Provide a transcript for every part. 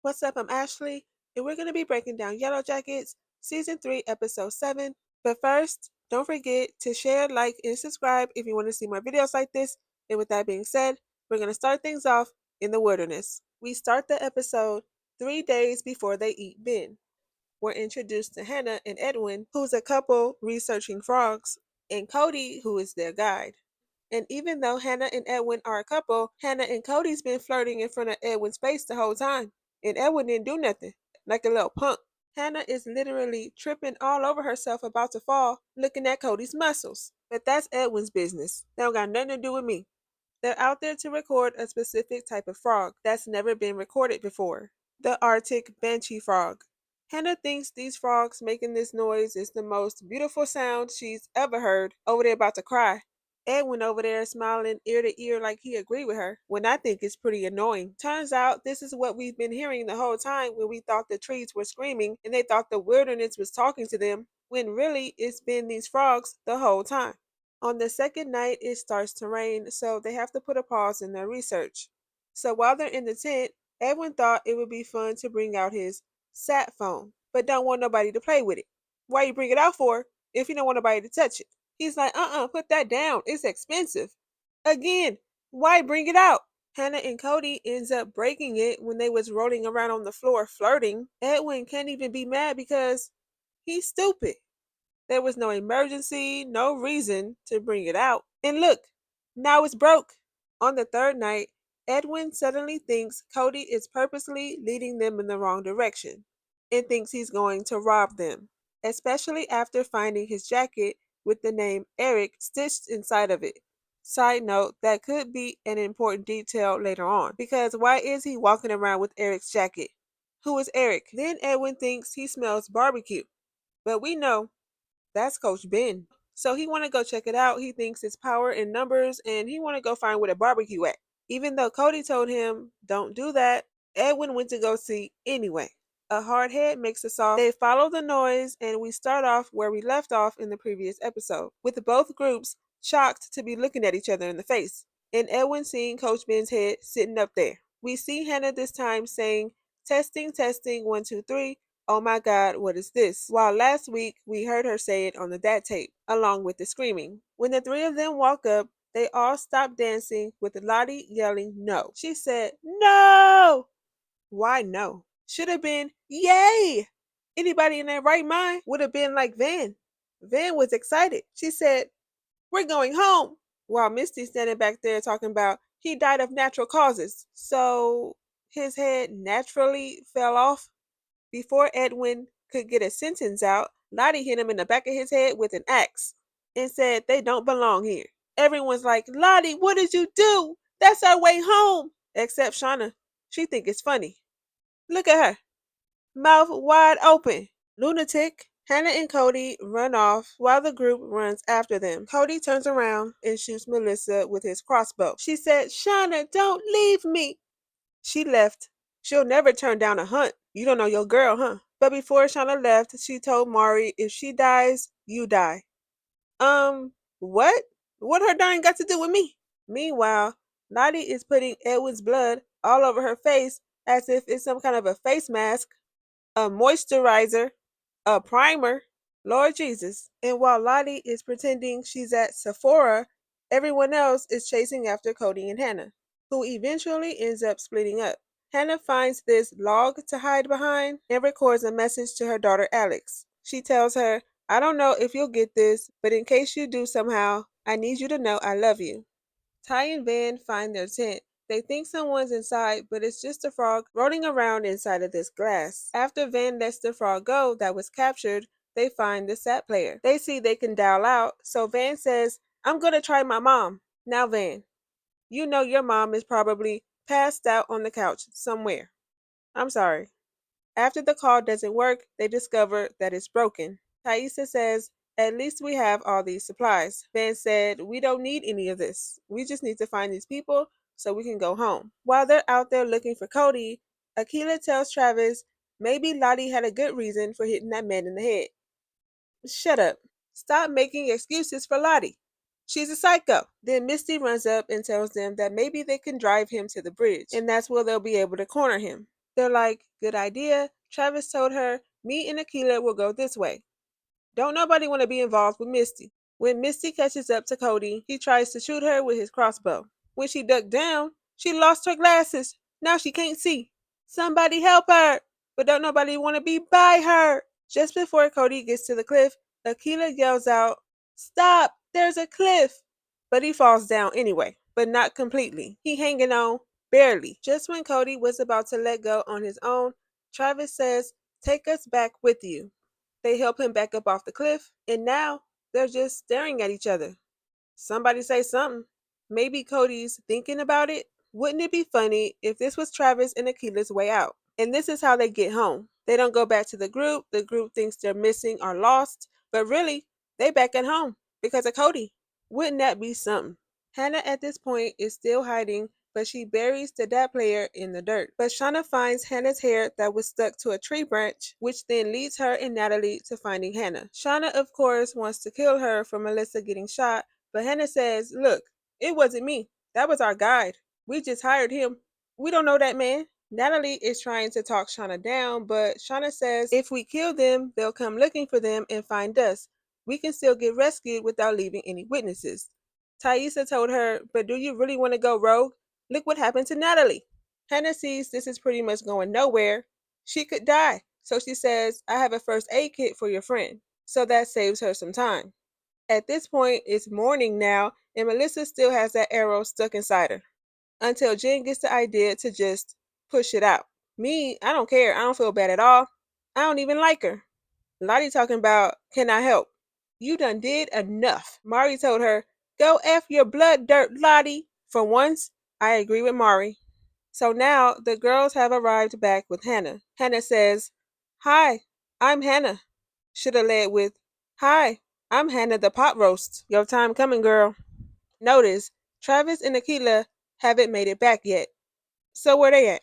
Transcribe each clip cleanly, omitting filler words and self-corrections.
What's up? I'm Ashley, and we're going to be breaking down Yellowjackets, Season 3, Episode 7. But first, don't forget to share, like, and subscribe if you want to see more videos like this. And with that being said, we're going to start things off in the wilderness. We start the episode 3 days before they eat Ben. We're introduced to Hannah and Edwin, who's a couple researching frogs, and Cody, who is their guide. And even though Hannah and Edwin are a couple, Hannah and Cody's been flirting in front of Edwin's face the whole time. And Edwin didn't do nothing, like a little punk. Hannah is literally tripping all over herself about to fall, looking at Cody's muscles. But that's Edwin's business. They don't got nothing to do with me. They're out there to record a specific type of frog that's never been recorded before, the Arctic banshee frog. Hannah thinks these frogs making this noise is the most beautiful sound she's ever heard. Over there about to cry. Edwin over there smiling ear to ear like he agreed with her, when I think it's pretty annoying. Turns out this is what we've been hearing the whole time when we thought the trees were screaming and they thought the wilderness was talking to them, when really it's been these frogs the whole time. On the second night, it starts to rain, so they have to put a pause in their research. So while they're in the tent, Edwin thought it would be fun to bring out his sat phone, but don't want nobody to play with it. Why you bring it out for if you don't want nobody to touch it? He's like, put that down. It's expensive. Again, why bring it out? Hannah and Cody ends up breaking it when they was rolling around on the floor flirting. Edwin can't even be mad because he's stupid. There was no emergency, no reason to bring it out. And look, now it's broke. On the third night, Edwin suddenly thinks Cody is purposely leading them in the wrong direction and thinks he's going to rob them, especially after finding his jacket with the name Eric stitched inside of it. Side note, that could be an important detail later on, because why is he walking around with Eric's jacket? Who is Eric? Then Edwin thinks he smells barbecue, but we know that's Coach Ben. So he want to go check it out. He thinks it's power in numbers and he want to go find where the barbecue at. Even though Cody told him don't do that, Edwin went to go see anyway. A hard head makes us all. They follow the noise and we start off where we left off in the previous episode, with both groups shocked to be looking at each other in the face, and Edwin seeing Coach Ben's head sitting up there. We see Hannah this time saying, testing, testing, 1, 2, 3. Oh my God, what is this? While last week we heard her say it on the dat tape, along with the screaming. When the three of them walk up, they all stop dancing with Lottie yelling no. She said, no! Why no? Should have been, yay! Anybody in their right mind would have been like Van. Van was excited. She said, we're going home. While Misty's standing back there talking about he died of natural causes. So his head naturally fell off. Before Edwin could get a sentence out, Lottie hit him in the back of his head with an axe and said they don't belong here. Everyone's like, Lottie, what did you do? That's our way home. Except Shauna. She think it's funny. Look at her. Mouth wide open. Lunatic. Hannah and Cody run off while the group runs after them. Cody turns around and shoots Melissa with his crossbow. She said, Shauna, don't leave me. She left. She'll never turn down a hunt. You don't know your girl, huh? But before Shauna left, she told Mari, if she dies, you die. What? What her dying got to do with me? Meanwhile, Lottie is putting Edwin's blood all over her face as if it's some kind of a face mask, a moisturizer, a primer. Lord Jesus. And while Lottie is pretending she's at Sephora, everyone else is chasing after Cody and Hannah, who eventually ends up splitting up. Hannah finds this log to hide behind and records a message to her daughter Alex. She tells her, I don't know if you'll get this, but in case you do somehow, I need you to know I love you. Ty and Van find their tent. They think someone's inside, but it's just a frog rolling around inside of this glass. After Van lets the frog go that was captured, they find the sat player. They see they can dial out, so Van says, I'm gonna try my mom. Now Van, you know your mom is probably passed out on the couch somewhere. I'm sorry. After the call doesn't work, they discover that it's broken. Thaisa says, at least we have all these supplies. Van said, we don't need any of this. We just need to find these people so we can go home. While they're out there looking for Cody, Akila tells Travis maybe Lottie had a good reason for hitting that man in the head. Shut up. Stop making excuses for Lottie. She's a psycho. Then Misty runs up and tells them that maybe they can drive him to the bridge, and that's where they'll be able to corner him. They're like, good idea. Travis told her, me and Akila will go this way. Don't nobody want to be involved with Misty. When Misty catches up to Cody, he tries to shoot her with his crossbow. When she ducked down, she lost her glasses. Now she can't see. Somebody help her! But don't nobody want to be by her. Just before Cody gets to the cliff, Akila yells out, stop! There's a cliff! But he falls down anyway, but not completely. He hanging on, barely. Just when Cody was about to let go on his own, Travis says, take us back with you. They help him back up off the cliff, and now they're just staring at each other. Somebody say something. Maybe Cody's thinking about it. Wouldn't it be funny if this was Travis and Akila's way out? And this is how they get home. They don't go back to the group. The group thinks they're missing or lost, but really, they back at home because of Cody. Wouldn't that be something? Hannah at this point is still hiding, but she buries the dad player in the dirt. But Shauna finds Hannah's hair that was stuck to a tree branch, which then leads her and Natalie to finding Hannah. Shauna, of course, wants to kill her for Melissa getting shot, but Hannah says, look, it wasn't me. That was our guide. We just hired him. We don't know that man. Natalie is trying to talk Shauna down, but Shauna says if we kill them, they'll come looking for them and find us. We can still get rescued without leaving any witnesses. Thaisa told her, but do you really want to go rogue? Look what happened to Natalie. Hannah sees this is pretty much going nowhere. She could die. So she says, I have a first aid kit for your friend. So that saves her some time. At this point, it's morning now, and Melissa still has that arrow stuck inside her. Until Jen gets the idea to just push it out. Me, I don't care. I don't feel bad at all. I don't even like her. Lottie talking about, can I help? You done did enough. Mari told her, go F your blood dirt, Lottie. For once, I agree with Mari. So now the girls have arrived back with Hannah. Hannah says, hi, I'm Hannah. Should have led with, hi, I'm Hannah the pot roast. Your time coming, girl. Notice, Travis and Akila haven't made it back yet. So where they at?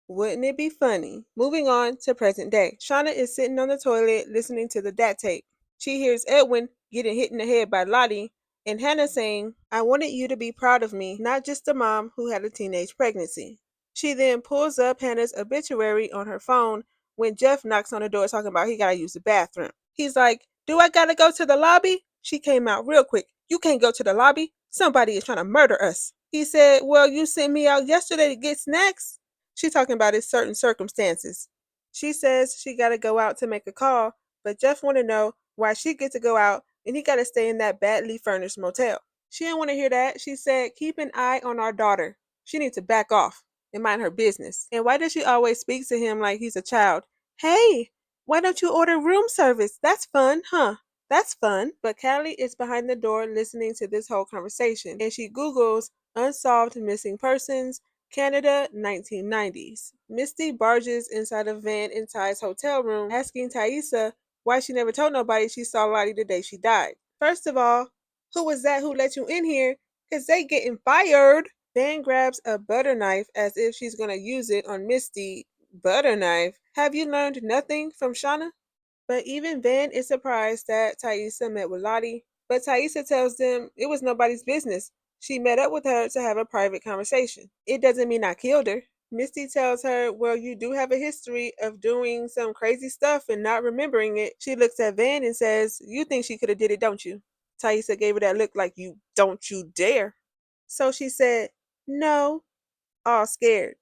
Wouldn't it be funny? Moving on to present day. Shauna is sitting on the toilet listening to the DAT tape. She hears Edwin getting hit in the head by Lottie and Hannah saying, I wanted you to be proud of me, not just a mom who had a teenage pregnancy. She then pulls up Hannah's obituary on her phone when Jeff knocks on the door talking about he gotta use the bathroom. He's like, do I gotta go to the lobby? She came out real quick. You can't go to the lobby. Somebody is trying to murder us. He said, well, you sent me out yesterday to get snacks. She talking about his certain circumstances. She says she got to go out to make a call, but Jeff want to know why she get to go out and he got to stay in that badly furnished motel. She didn't want to hear that. She said, keep an eye on our daughter. She needs to back off and mind her business. And why does she always speak to him like he's a child? Hey, why don't you order room service? That's fun, huh? That's fun. But Callie is behind the door listening to this whole conversation and she Googles unsolved missing persons Canada, 1990s. Misty barges inside a van in Ty's hotel room, asking Thaisa why she never told nobody she saw Lottie the day she died. First of all, who was that who let you in here? 'Cause they getting fired. Van grabs a butter knife as if she's gonna use it on Misty. Butter knife? Have you learned nothing from Shauna? But even Van is surprised that Thaisa met with Lottie. But Thaisa tells them it was nobody's business. She met up with her to have a private conversation. It doesn't mean I killed her. Misty tells her, well, you do have a history of doing some crazy stuff and not remembering it. She looks at Van and says, you think she could have did it, don't you? Thaisa gave her that look like you don't you dare. So she said, no, all scared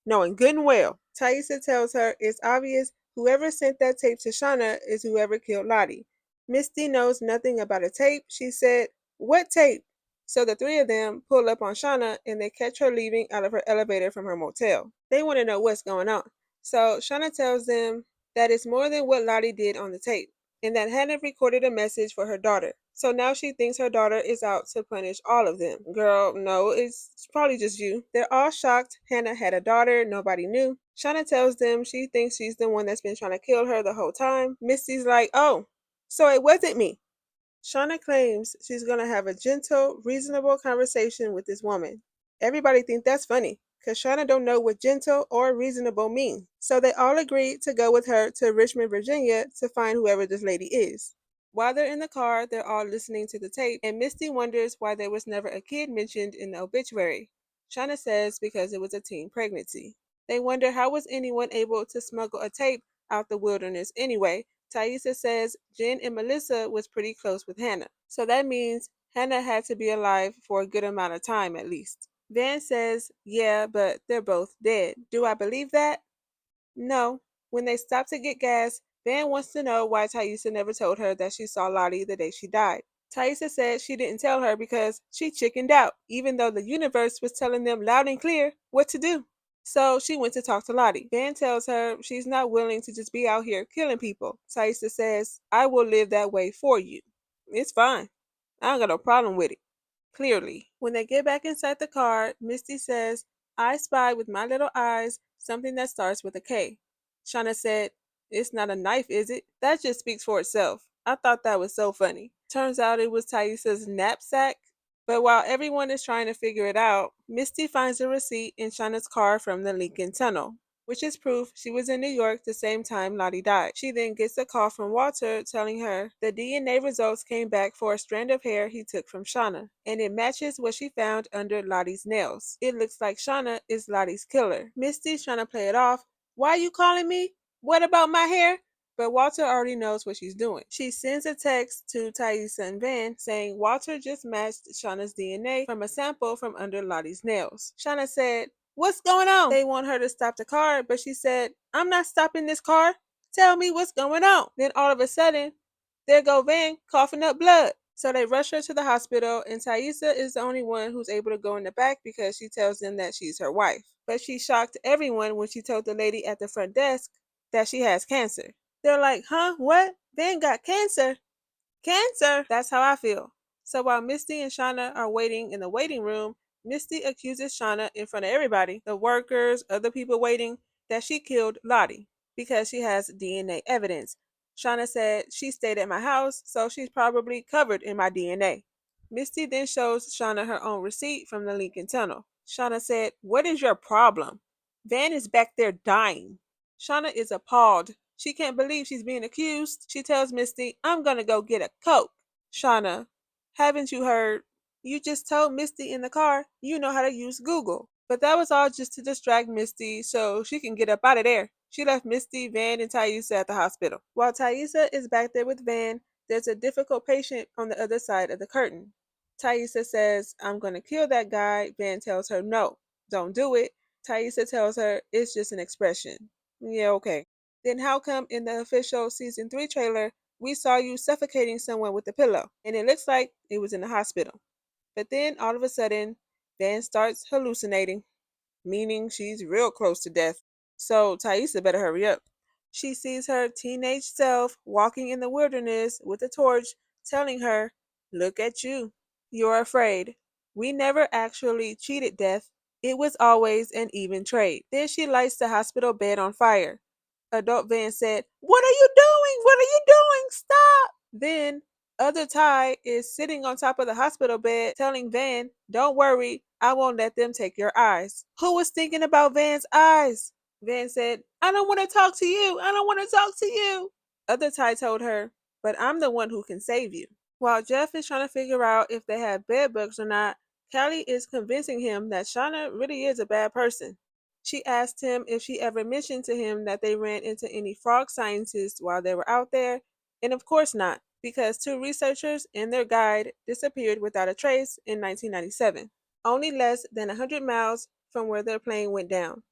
knowing good and well. Thaisa tells her it's obvious whoever sent that tape to Shauna is whoever killed Lottie. Misty knows nothing about a tape. She said, what tape? So the three of them pull up on Shauna and they catch her leaving out of her elevator from her motel. They want to know what's going on. So Shauna tells them that it's more than what Lottie did on the tape and that Hannah recorded a message for her daughter. So now she thinks her daughter is out to punish all of them. Girl, no, it's probably just you. They're all shocked Hannah had a daughter nobody knew. Shauna tells them she thinks she's the one that's been trying to kill her the whole time. Misty's like, oh, so it wasn't me. Shauna claims she's going to have a gentle, reasonable conversation with this woman. Everybody thinks that's funny, because Shauna don't know what gentle or reasonable mean. So they all agreed to go with her to Richmond, Virginia to find whoever this lady is. While they're in the car, they're all listening to the tape, and Misty wonders why there was never a kid mentioned in the obituary. Shauna says because it was a teen pregnancy. They wonder how was anyone able to smuggle a tape out the wilderness anyway. Taissa says Jen and Melissa was pretty close with Hannah, so that means Hannah had to be alive for a good amount of time at least. Van says, yeah, but they're both dead. Do I believe that? No. When they stop to get gas, Van wants to know why Taissa never told her that she saw Lottie the day she died. Taissa said she didn't tell her because she chickened out, even though the universe was telling them loud and clear what to do. So she went to talk to Lottie. Van tells her she's not willing to just be out here killing people. Taissa says, I will live that way for you. It's fine. I don't got no problem with it. Clearly. When they get back inside the car, Misty says, I spy with my little eyes something that starts with a K. Shauna said, it's not a knife, is it? That just speaks for itself. I thought that was so funny. Turns out it was Taissa's knapsack. But while everyone is trying to figure it out, Misty finds a receipt in Shauna's car from the Lincoln Tunnel, which is proof she was in New York the same time Lottie died. She then gets a call from Walter telling her the DNA results came back for a strand of hair he took from Shauna, and it matches what she found under Lottie's nails. It looks like Shauna is Lottie's killer. Misty's trying to play it off. Why are you calling me? What about my hair? But Walter already knows what she's doing. She sends a text to Taissa and Van saying Walter just matched Shauna's DNA from a sample from under Lottie's nails. Shauna said, what's going on? They want her to stop the car, but she said, I'm not stopping this car. Tell me what's going on. Then all of a sudden, there go Van coughing up blood. So they rush her to the hospital, and Taissa is the only one who's able to go in the back because she tells them that she's her wife. But she shocked everyone when she told the lady at the front desk that she has cancer. They're like, huh? What? Van got cancer? Cancer? That's how I feel. So while Misty and Shauna are waiting in the waiting room, Misty accuses Shauna in front of everybody, the workers, other people waiting, that she killed Lottie because she has DNA evidence. Shauna said she stayed at my house, so she's probably covered in my DNA. Misty then shows Shauna her own receipt from the Lincoln Tunnel. Shauna said, what is your problem? Van is back there dying. Shauna is appalled. She can't believe she's being accused. She tells Misty, I'm gonna go get a Coke. Shauna, haven't you heard? You just told Misty in the car you know how to use Google. But that was all just to distract Misty so she can get up out of there. She left Misty, Van, and Taissa at the hospital. While Taissa is back there with Van, there's a difficult patient on the other side of the curtain. Taissa says, I'm gonna kill that guy. Van tells her, no, don't do it. Taissa tells her, it's just an expression. Yeah, okay. Then how come in the official season 3 trailer we saw you suffocating someone with a pillow and it looks like it was in the hospital? But then all of a sudden, Van starts hallucinating, meaning she's real close to death. So Taissa better hurry up. She sees her teenage self walking in the wilderness with a torch, telling her, look at you. You're afraid. We never actually cheated death. It was always an even trade. Then she lights the hospital bed on fire. Adult Van said, what are you doing? What are you doing? Stop! Then other Ty is sitting on top of the hospital bed telling Van, don't worry, I won't let them take your eyes. Who was thinking about Van's eyes? Van said, I don't want to talk to you. I don't want to talk to you. Other Ty told her, but I'm the one who can save you. While Jeff is trying to figure out if they have bed bugs or not, Callie is convincing him that Shauna really is a bad person. She asked him if she ever mentioned to him that they ran into any frog scientists while they were out there, and of course not, because two researchers and their guide disappeared without a trace in 1997, only less than 100 miles from where their plane went down.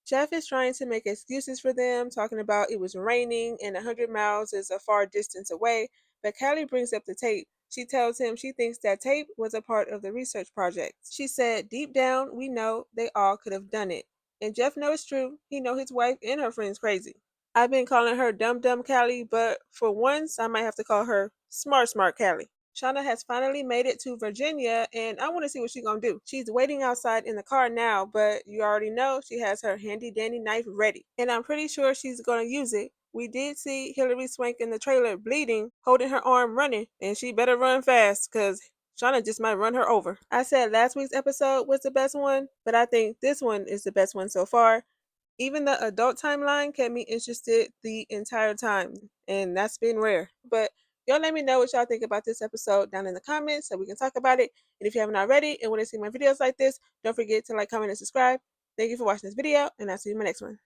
Jeff is trying to make excuses for them, talking about it was raining and 100 miles is a far distance away, but Callie brings up the tape. She tells him she thinks that tape was a part of the research project. She said, deep down, we know they all could have done it. And Jeff knows it's true. He know his wife and her friends crazy. I've been calling her Dumb Dumb Callie, but for once I might have to call her Smart Smart Callie. Shauna has finally made it to Virginia, and I want to see what she's gonna do. She's waiting outside in the car now, but you already know she has her handy dandy knife ready. And I'm pretty sure she's gonna use it. We did see Hilary Swank in the trailer bleeding, holding her arm running, and she better run fast, cause Shauna just might run her over. I said last week's episode was the best one, but I think this one is the best one so far. Even the adult timeline kept me interested the entire time, and that's been rare. But y'all let me know what y'all think about this episode down in the comments so we can talk about it. And if you haven't already and want to see my videos like this, don't forget to like, comment, and subscribe. Thank you for watching this video, and I'll see you in my next one.